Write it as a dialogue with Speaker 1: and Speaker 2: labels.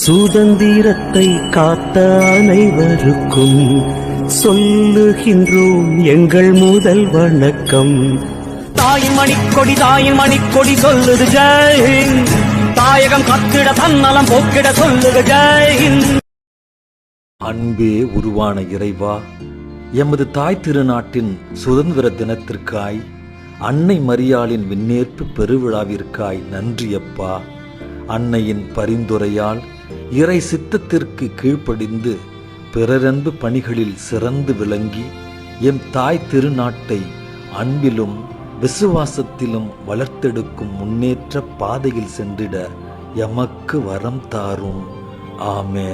Speaker 1: சுதந்திரத்தை காத்த அனைவருக்கும் சொல்லுகின்றோம் எங்கள் முதல் வணக்கம். தாயின் மணிக்கொடி சொல்லுது ஜெய் ஹிந்த். தாயகம் கத்திட தன்னலம் போக்கிட சொல்லுது ஜெய் ஹிந்த்.
Speaker 2: அன்பே உருவான இறைவா, எமது தாய் திருநாட்டின் சுதந்திர தினத்திற்காய், அன்னை மரியாளின் விண்ணேற்பு பெருவிழாவிற்காய் நன்றியப்பா. அன்னையின் பரிந்துரையால் இறை சித்தத்திற்கு கீழ்ப்படிந்து பிறரன்பு பணிகளில் சிறந்து விளங்கி எம் தாய் திருநாட்டை அன்பிலும் விசுவாசத்திலும் வளர்த்தெடுக்கும் முன்னேற்ற பாதையில் சென்றிட எமக்கு வரம் தாரும். ஆமென்.